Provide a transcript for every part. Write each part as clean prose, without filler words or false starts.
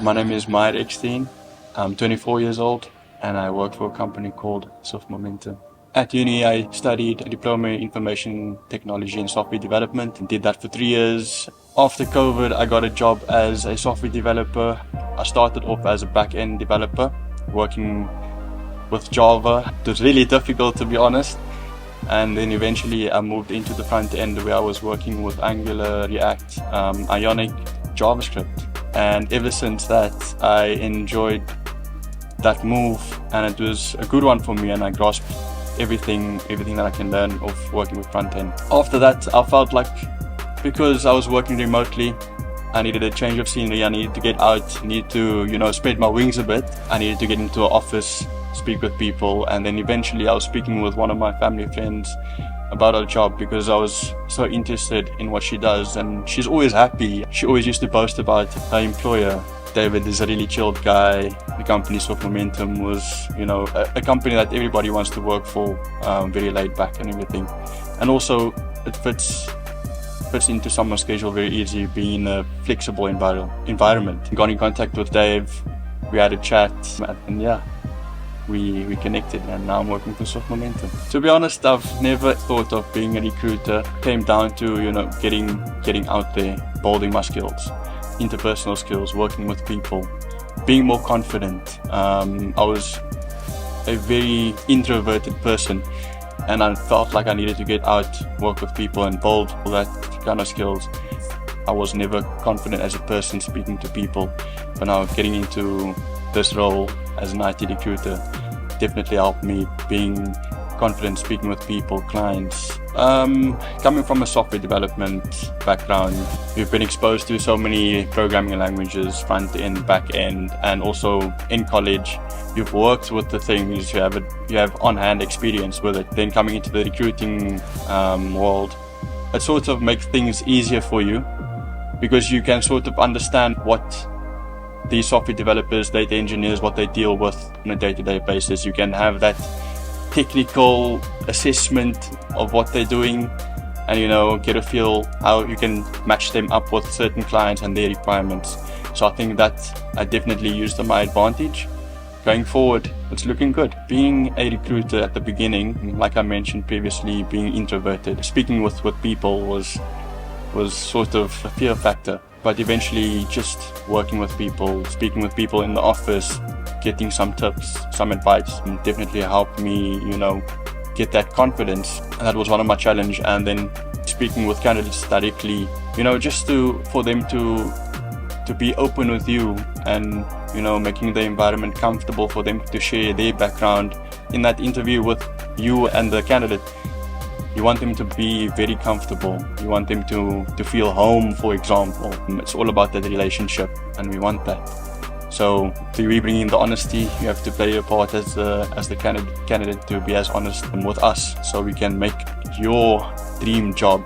My name is Maahir Eksteen. I'm 24 years old and I work for a company called Soft Momentum. At uni, I studied a diploma in information technology and software development and did that for 3 years. After COVID, I got a job as a software developer. I started off as a back-end developer, working with Java. It was really difficult, to be honest. And then eventually I moved into the front end where I was working with Angular, React, Ionic, JavaScript. And ever since that, I enjoyed that move and it was a good one for me, and I grasped everything that I can learn of working with front end. After that, I felt like because I was working remotely, I needed a change of scenery. I needed to get out, needed to, spread my wings a bit. I needed to get into an office, speak with people, and then eventually I was speaking with one of my family friends about her job because I was so interested in what she does, and she's always happy. She always used to boast about her employer. David is a really chilled guy. The company Soft Momentum was, a company that everybody wants to work for, very laid back and everything. And also it fits into someone's schedule very easy, being in a flexible environment. Got in contact with Dave, we had a chat, and yeah, we connected, and now I'm working for Soft Momentum. To be honest, I've never thought of being a recruiter. It came down to, getting out there, building my skills, interpersonal skills, working with people, being more confident. I was a very introverted person, and I felt like I needed to get out, work with people, and build all that kind of skills. I was never confident as a person speaking to people, but now getting into this role as an IT recruiter definitely helped me being confident speaking with people, clients. Coming from a software development background, you've been exposed to so many programming languages, front end, back end, and also in college you've worked with the things, you have on-hand experience with it. Then coming into the recruiting world, it sort of makes things easier for you because you can sort of understand what these software developers, data engineers, what they deal with on a day-to-day basis. You can have that technical assessment of what they're doing and get a feel how you can match them up with certain clients and their requirements. So I think that I definitely used to my advantage. Going forward, it's looking good. Being a recruiter at the beginning, like I mentioned previously, being introverted, speaking with people was sort of a fear factor. But eventually just working with people, speaking with people in the office, getting some tips, some advice definitely helped me, get that confidence. And that was one of my challenges. And then speaking with candidates directly, just for them to be open with you and, making the environment comfortable for them to share their background in that interview with you and the candidate. You want them to be very comfortable. You want them to feel home, for example. It's all about that relationship, and we want that. So to we bring in the honesty, you have to play your part as the candidate to be as honest with us, so we can make your dream job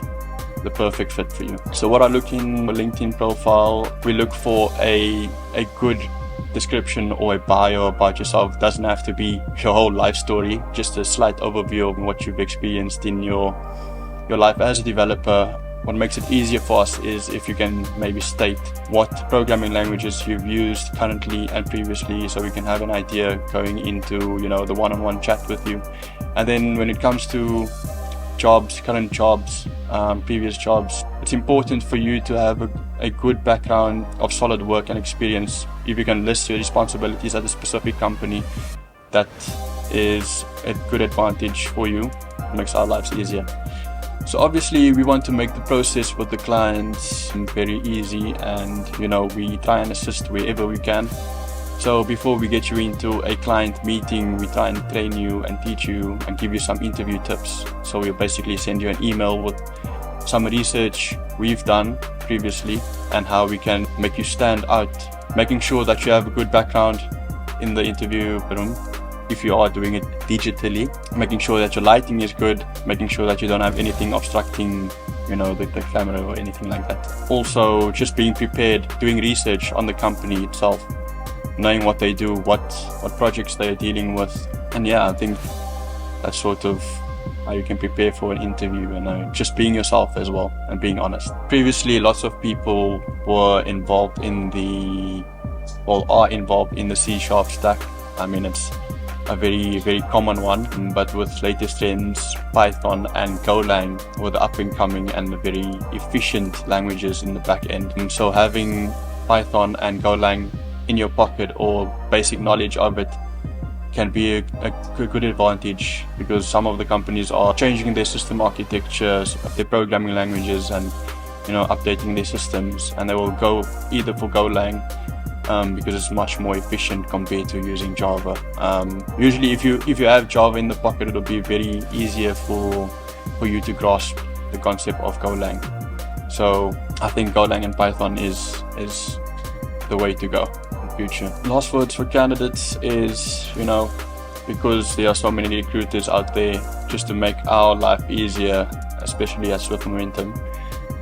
the perfect fit for you. So what I look in a LinkedIn profile, we look for a good description or a bio about yourself. It doesn't have to be your whole life story, just a slight overview of what you've experienced in your life as a developer. What makes it easier for us is if you can maybe state what programming languages you've used currently and previously, so we can have an idea going into the one-on-one chat with you. And then when it comes to jobs, current jobs, previous jobs, it's important for you to have a good background of solid work and experience. If you can list your responsibilities at a specific company, that is a good advantage for you. It makes our lives easier. So obviously we want to make the process with the clients very easy, and we try and assist wherever we can. So before we get you into a client meeting, we try and train you and teach you and give you some interview tips. So we'll basically send you an email with some research we've done previously and how we can make you stand out, making sure that you have a good background in the interview room. If you are doing it digitally, making sure that your lighting is good, making sure that you don't have anything obstructing the camera or anything like that. Also just being prepared, doing research on the company itself, knowing what they do, what projects they are dealing with. And yeah, I think that's sort of how you can prepare for an interview, and just being yourself as well and being honest. Previously, lots of people were involved in the are involved in the C# stack. I mean, it's a very common one, but with latest trends, Python and Golang were the up and coming and the very efficient languages in the back end. And so having Python and Golang in your pocket, or basic knowledge of it, can be a good advantage, because some of the companies are changing their system architectures, their programming languages, and updating their systems, and they will go either for Golang because it's much more efficient compared to using Java. Usually if you have Java in the pocket, it'll be very easier for you to grasp the concept of Golang. So I think Golang and Python is the way to go in the future. Last words for candidates is, because there are so many recruiters out there, just to make our life easier, especially at Swift Momentum,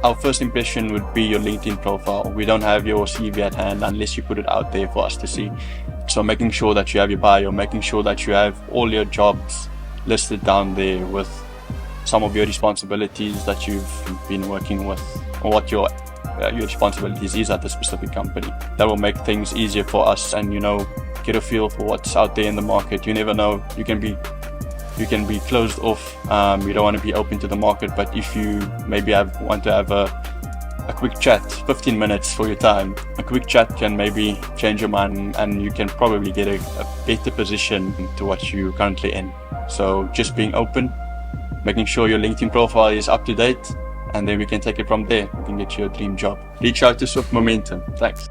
our first impression would be your LinkedIn profile. We don't have your CV at hand unless you put it out there for us to see. So making sure that you have your bio, making sure that you have all your jobs listed down there with some of your responsibilities that you've been working with, or what your responsibilities is at the specific company. That will make things easier for us, and get a feel for what's out there in the market. You never know, you can be closed off, you don't want to be open to the market, but if you maybe want to have a quick chat, 15 minutes for your time, a quick chat can maybe change your mind, and you can probably get a better position to what you're currently in. So just being open, making sure your LinkedIn profile is up to date, and then we can take it from there. We can get you a dream job. Reach out to Swift Momentum. Thanks.